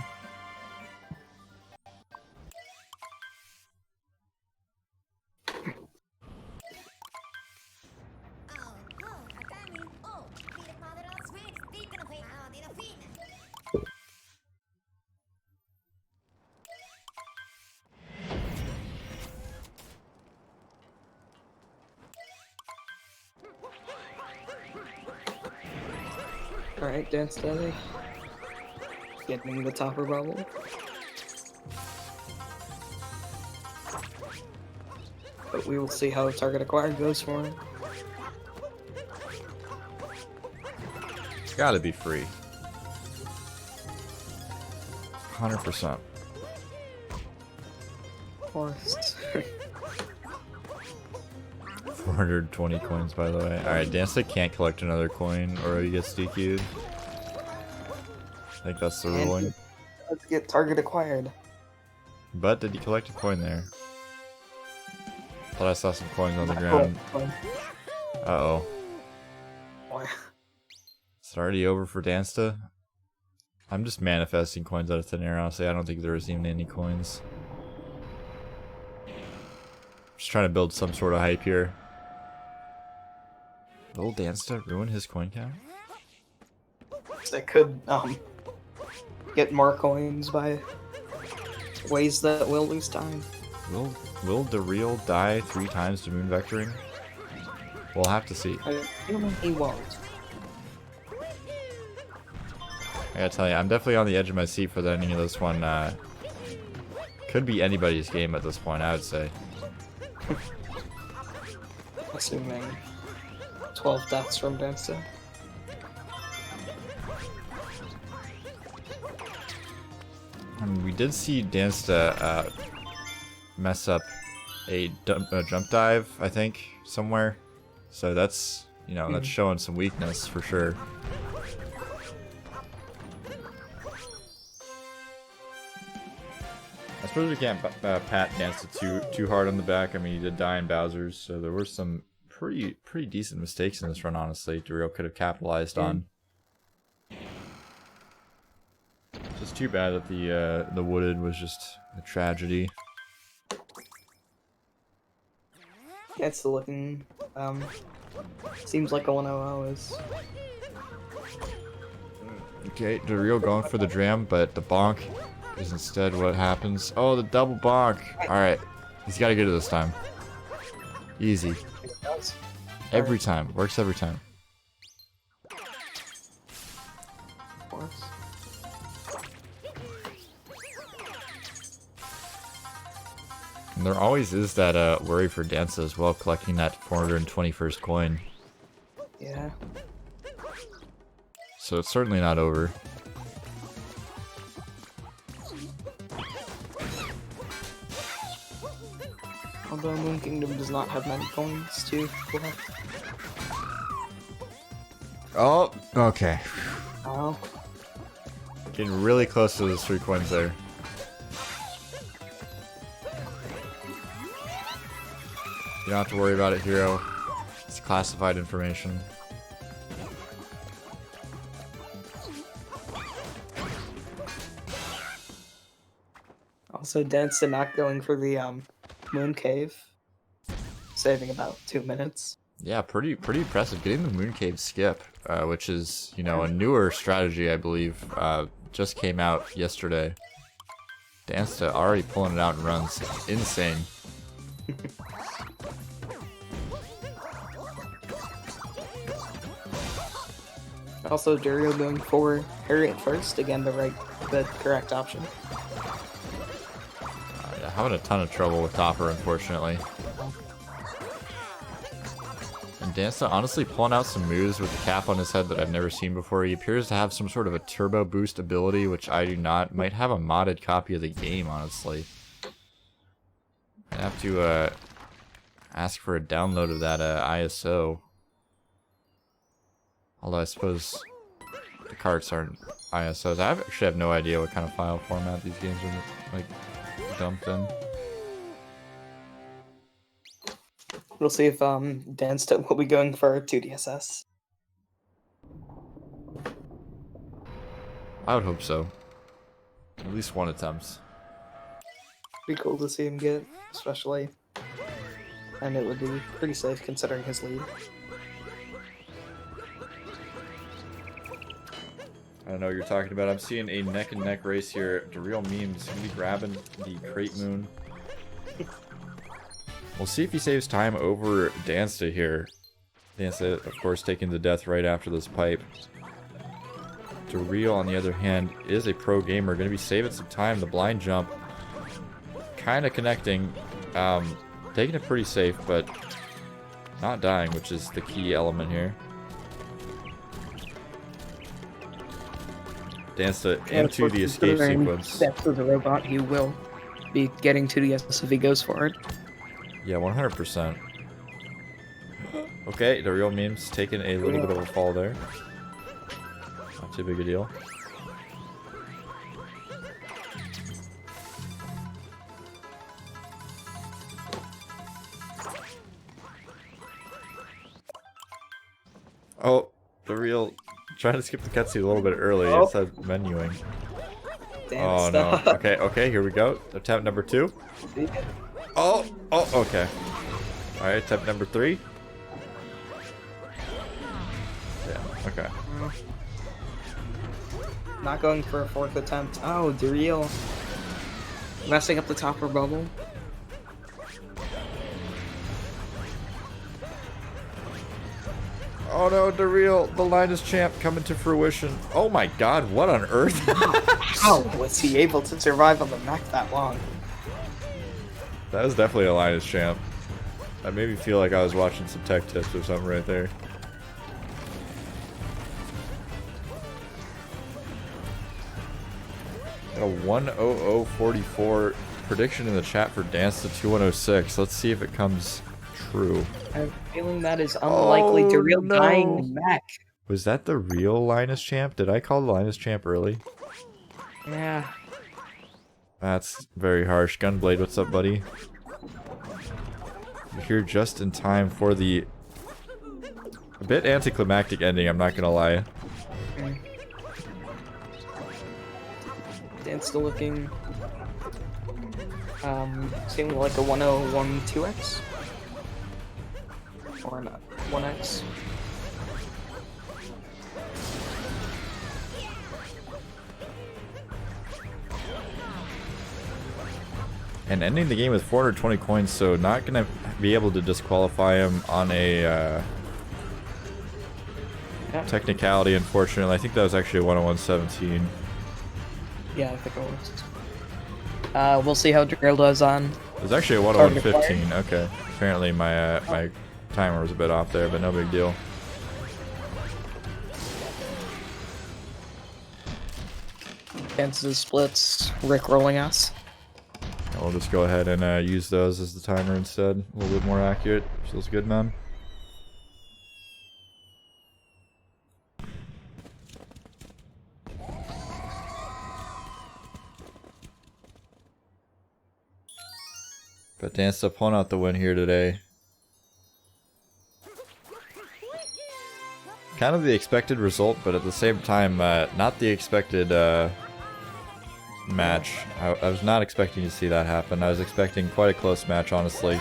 Alright, Dance Daddy. Getting the topper bubble. But we will see how target acquired goes for him. It's gotta be free. 100%. Of course. 420 coins, by the way. Alright, Dansta can't collect another coin or he gets DQ'd. I think that's the ruling. Let's get target acquired. But did he collect a coin there? Thought I saw some coins on the ground. Uh-oh. Why? Is it already over for Dansta? I'm just manifesting coins out of thin air, honestly. I don't think there was even any coins. Just trying to build some sort of hype here. Will Dansta ruin his coin count? That could get more coins by ways that will lose time. Will DaReal die 3 times to moon vectoring? We'll have to see. I feel like he won't. I gotta tell you, I'm definitely on the edge of my seat for the ending of this one. Could be anybody's game at this point, I would say. Assuming 12 deaths from Dansta. We did see Dansta mess up a jump dive, I think, somewhere. So that's, you know, that's showing some weakness for sure. I suppose we can't pat Dansta too hard on the back. I mean, he did die in Bowser's, so there were some pretty decent mistakes in this run, honestly. Dareal could have capitalized on. Just too bad that the wooded was just a tragedy. Yeah, it's still looking, seems like a 1-0 is. Okay, Dareal going for the dram, but the bonk is instead what happens. Oh, the double bonk! Alright, he's got to get it this time. Easy. Every time. Works every time. Of course. And there always is that worry for Dansta as well, collecting that 421st coin. Yeah. So it's certainly not over. Although Moon Kingdom does not have many coins to collect. Oh, okay. Oh. Getting really close to those 3 coins there. You don't have to worry about it, Hero. It's classified information. Also, Dansta not going for the Moon Cave, saving about 2 minutes. Yeah, pretty impressive. Getting the Moon Cave skip, which is, you know, a newer strategy, I believe, just came out yesterday. Dansta already pulling it out in runs. Insane. Also, Dareal going for Harriet first, again the correct option. Yeah, having a ton of trouble with Topper, unfortunately. And Dansta honestly pulling out some moves with the cap on his head that I've never seen before. He appears to have some sort of a turbo boost ability, which I do not. Might have a modded copy of the game, honestly. I'd have to ask for a download of that ISO. Although I suppose the carts aren't ISOs. I actually have no idea what kind of file format these games are like dumped in. We'll see if Dansta will be going for 2DSS. I would hope so. At least one attempt. Be cool to see him get, especially. And it would be pretty safe considering his lead. I don't know what you're talking about. I'm seeing a neck-and-neck race here. DarealMemes gonna be grabbing the Crate Moon. We'll see if he saves time over Dansta here. Dansta, of course, taking the death right after this pipe. Dareal, on the other hand, is a pro gamer. Gonna be saving some time. The blind jump. Kind of connecting. Taking it pretty safe, but not dying, which is the key element here. Dansta into the escape sequence. That's the robot. He will be getting 2DSS if he goes for it. Yeah, 100%. Okay, DarealMemes taking a little bit of a fall there. Not too big a deal. Oh, Dareal trying to skip the cutscene a little bit early. Oh. It said menuing. Damn, Oh stop. no. Okay, here we go. Attempt number 2. Oh, okay. Alright, attempt number 3. Yeah, okay. Not going for a 4th attempt. Oh, Dareal messing up the topper bubble. Oh no, DarealMemes, the Linus champ coming to fruition. Oh my god, what on earth? How was he able to survive on the mech that long? That was definitely a Linus champ. That made me feel like I was watching some tech tips or something right there. Got a 10044 prediction in the chat for Dansta2106. Let's see if it comes true. I have a feeling that is unlikely to real dying mech. Was that the real Linus champ? Did I call the Linus champ early? Yeah. That's very harsh. Gunblade, what's up, buddy? You're here just in time for the a bit anticlimactic ending, I'm not gonna lie. Dan's still looking seeming like a 1012x or not 1x. And ending the game with 420 coins, so not gonna be able to disqualify him on a technicality, unfortunately. I think that was actually a 101.17. Yeah, I think it was. We'll see how Dareal does on. It was actually a 101.15. Okay. Apparently my my timer was a bit off there, but no big deal. Chances splits, Rick rolling us. We'll just go ahead and use those as the timer instead. A little bit more accurate. Feels good, man. But Dansta pulling out the win here today. Kind of the expected result, but at the same time, not the expected match. I was not expecting to see that happen. I was expecting quite a close match, honestly.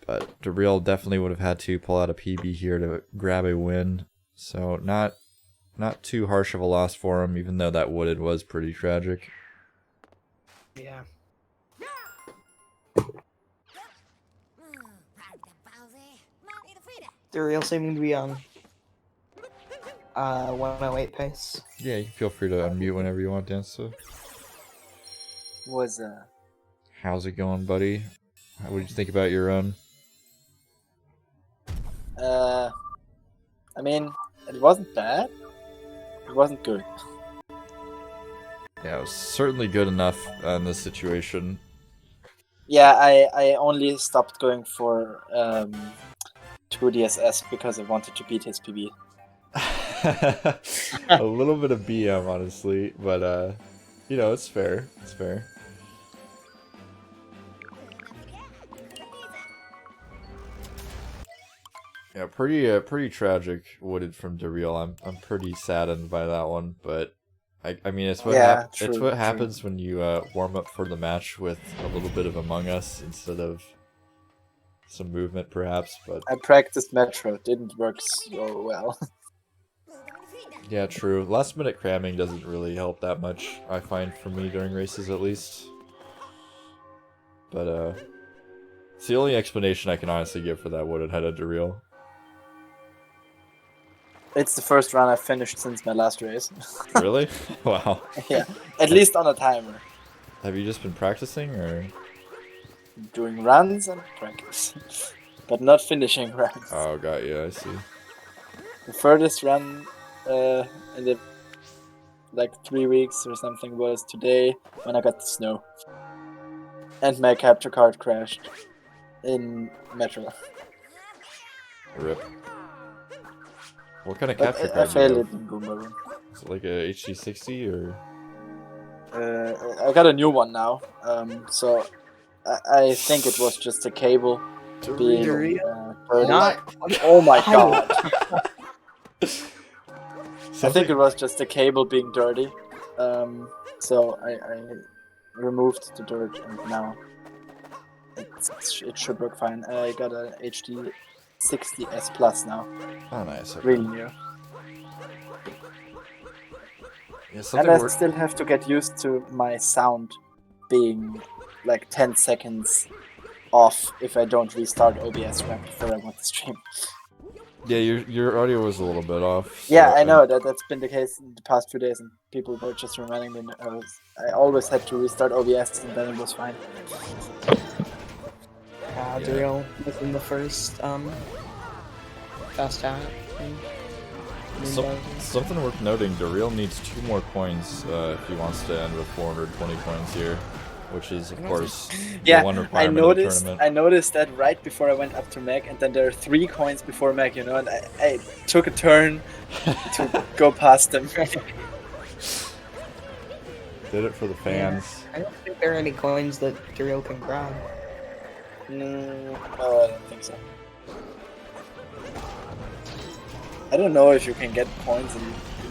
But Dareal definitely would have had to pull out a PB here to grab a win. So not too harsh of a loss for him, even though that wooded was pretty tragic. Yeah. Dareal seeming to be on 108 pace. Yeah, you can feel free to unmute whenever you want, Dansta. How's it going, buddy? What did you think about your run? I mean, it wasn't bad. It wasn't good. Yeah, it was certainly good enough in this situation. Yeah, I only stopped going for 2DSS because I wanted to beat his PB. A little bit of BM, honestly, but you know, it's fair. It's fair. Yeah, pretty tragic wooded from Dareal. I'm pretty saddened by that one, but I mean it's what it's what happens when you warm up for the match with a little bit of Among Us instead of some movement, perhaps. But I practiced Metro, it didn't work so well. Yeah, true. Last minute cramming doesn't really help that much, I find, for me during races at least. But it's the only explanation I can honestly give for that wooded head of Dareal. It's the first run I've finished since my last race. Really? Wow. Yeah, at least on a timer. Have you just been practicing, or? Doing runs and practice. But not finishing runs. Oh, got you, I see. The furthest run in the like 3 weeks or something was today when I got the snow. And my capture card crashed in Metro. Rip. What kind of capture I card? failed it in Goomba. Is it like a HD60 or? I got a new one now, so I think it was just a cable being Not. Oh my god! I think it was just a cable being dirty. So I removed the dirt and now it should work fine. I got a HD 60S Plus now. Oh, nice. Okay. Really new. Yeah, And I still have to get used to my sound being like 10 seconds off if I don't restart OBS right before I want to stream. Yeah, your audio was a little bit off. So, Yeah, I know that's been the case in the past 2 days, and people were just reminding me. I always had to restart OBS, and then it was fine. Yeah. Dareal within the first fast hat. Something worth noting: Dareal needs 2 more coins if he wants to end with 420 coins here, which is of course Yeah, the one requirement of the tournament. I noticed that right before I went up to Meg, and then there are 3 coins before Meg, you know, and I took a turn to go past them. Did it for the fans. Yeah, I don't think there are any coins that Dareal can grab. No, I don't think so. I don't know if you can get coins in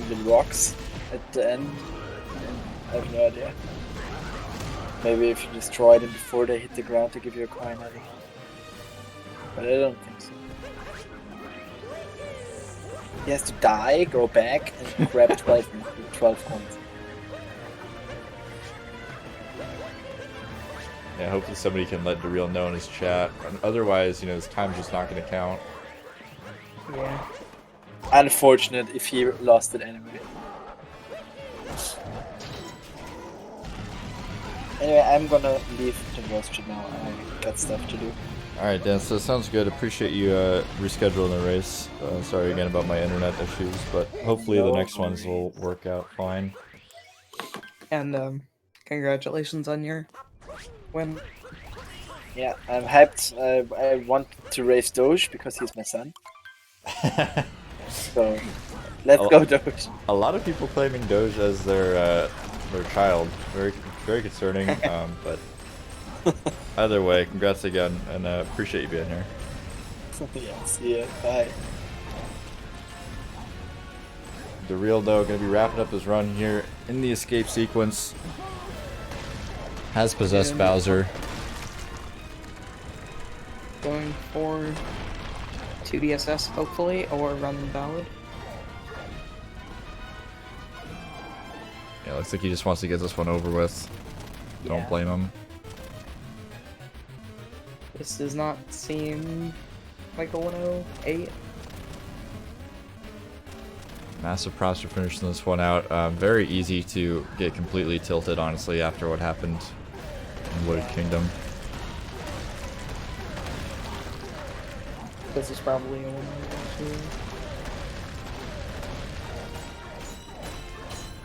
the rocks at the end. I have no idea. Maybe if you destroy them before they hit the ground to give you a coin, I don't know. But I don't think so. He has to die, go back, and grab 12 coins. Yeah, hopefully somebody can let Dareal know in his chat. Otherwise, you know, his time's just not going to count. Yeah. Unfortunate if he lost it anyway. Anyway, I'm gonna leave the roster now. I got stuff to do. Alright, Dan, so sounds good. Appreciate you rescheduling the race. Sorry again about my internet issues, but hopefully the next ones will work out fine. And congratulations on your win. Yeah, I'm hyped. I want to race Doge because he's my son. So, let's go Doge. A lot of people claiming Doge as their child. Very concerning, but either way, congrats again, and appreciate you being here. Yeah, see ya. Bye. Dareal, though, going to be wrapping up his run here in the escape sequence. Has possessed Bowser. Going for 2DSS, hopefully, or run ballad. Yeah, looks like he just wants to get this one over with. Don't blame him. This does not seem like a 108. Massive props for finishing this one out. Very easy to get completely tilted, honestly, after what happened in Wooded Kingdom. This is probably a 108.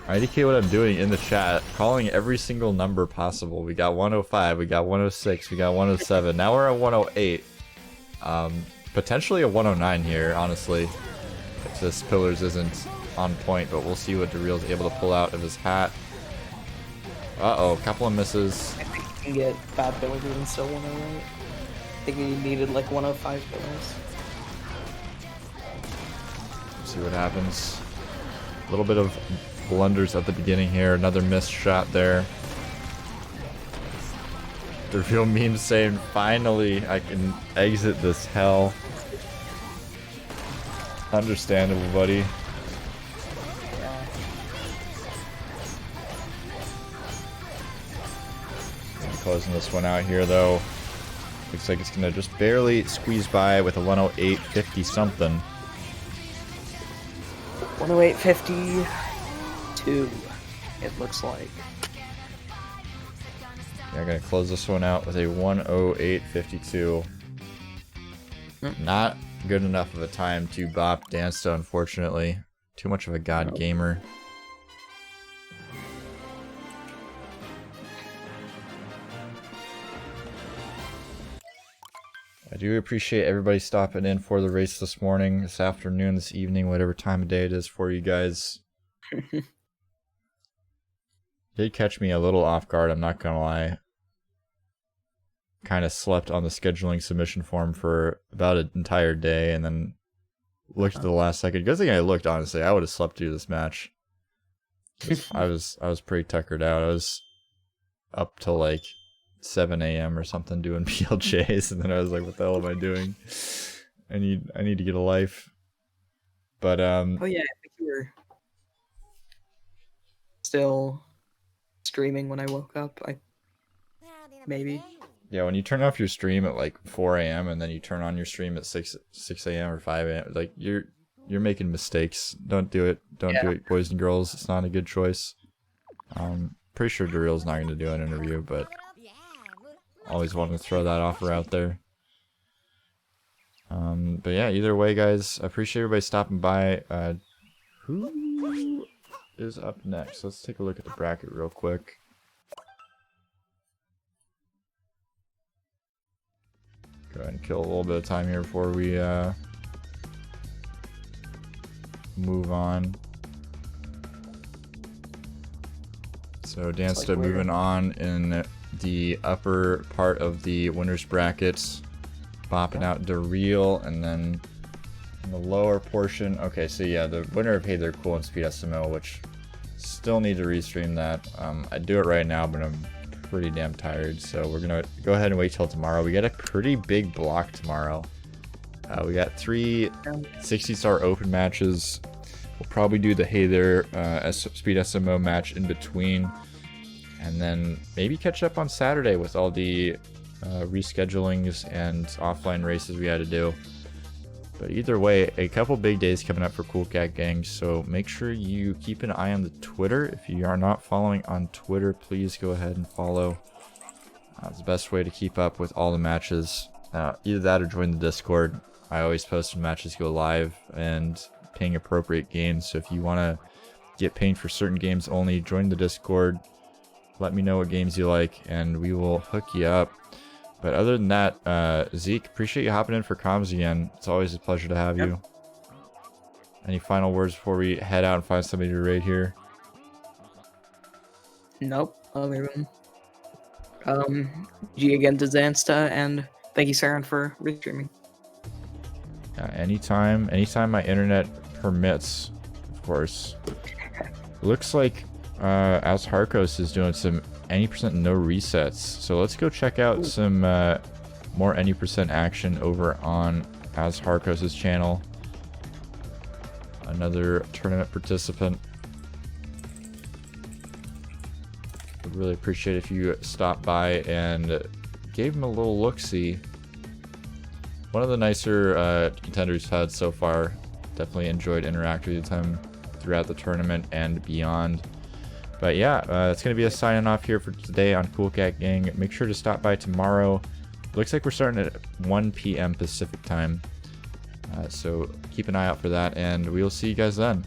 I indicate what I'm doing in the chat, calling every single number possible. We got 105, we got 106, we got 107. Now we're at 108. Potentially a 109 here, honestly. If this Pillars isn't on point, but we'll see what Dareal's able to pull out of his hat. Uh-oh, couple of misses. I think you can get bad Pillars and still 108. I think you needed like 105 Pillars. See what happens. A little bit of blunders at the beginning here. Another missed shot there. DarealMemes saying, finally, I can exit this hell. Understandable, buddy. Closing this one out here, though. Looks like it's gonna just barely squeeze by with a 108.50 something. 108.52, it looks like. Yeah, I'm gonna close this one out with a 108.52. Not good enough of a time to bop Dansta, unfortunately. Too much of a god gamer. I do appreciate everybody stopping in for the race this morning, this afternoon, this evening, whatever time of day it is for you guys. Did catch me a little off guard, I'm not gonna lie. Kind of slept on the scheduling submission form for about an entire day, and then looked at the last second. Good thing I looked, honestly. I would have slept through this match. I was pretty tuckered out. I was up till like 7 a.m. or something doing PLJs, and then I was like, what the hell am I doing? I need to get a life. But oh yeah, I think you were still streaming when I woke up. Maybe. Yeah, when you turn off your stream at like 4 a.m. and then you turn on your stream at 6 a.m. or 5 a.m., like you're making mistakes. Don't do it. Don't do it, boys and girls. It's not a good choice. Pretty sure Dareal's not going to do an interview, but always wanted to throw that offer out there. But yeah, either way, guys, I appreciate everybody stopping by. Who is up next? Let's take a look at the bracket real quick. Go ahead and kill a little bit of time here before we move on. So Dansta moving on in the upper part of the winners brackets, bopping out Dareal, and then in the lower portion. Okay, so yeah, the winner of Hey They're Cool and Speed SMO, which still need to restream that. I'd do it right now, but I'm pretty damn tired, so we're gonna go ahead and wait till tomorrow. We got a pretty big block tomorrow. We got 3 60-star open matches. We'll probably do the Hey There Speed SMO match in between, and then maybe catch up on Saturday with all the reschedulings and offline races we had to do. But either way, a couple big days coming up for Cool Cat Gang, so make sure you keep an eye on the Twitter. If you are not following on Twitter, please go ahead and follow. It's the best way to keep up with all the matches. Either that or join the Discord. I always post when matches go live and ping appropriate games, so if you want to get pinged for certain games only, join the Discord. Let me know what games you like, and we will hook you up. But other than that, Zeke, appreciate you hopping in for comms again. It's always a pleasure to have you. Any final words before we head out and find somebody to raid here? Nope. Everyone. G again to Dansta, and thank you, Saren, for restreaming. Anytime my internet permits, of course. Looks like As Harkos is doing some any percent no resets, so let's go check out some more any percent action over on As Harkos' channel. Another tournament participant. Would really appreciate if you stopped by and gave him a little look-see. One of the nicer contenders had so far. Definitely enjoyed interacting with him throughout the tournament and beyond. But yeah, it's going to be a signing off here for today on Cool Cat Gang. Make sure to stop by tomorrow. Looks like we're starting at 1 p.m. Pacific time. So keep an eye out for that, and we'll see you guys then.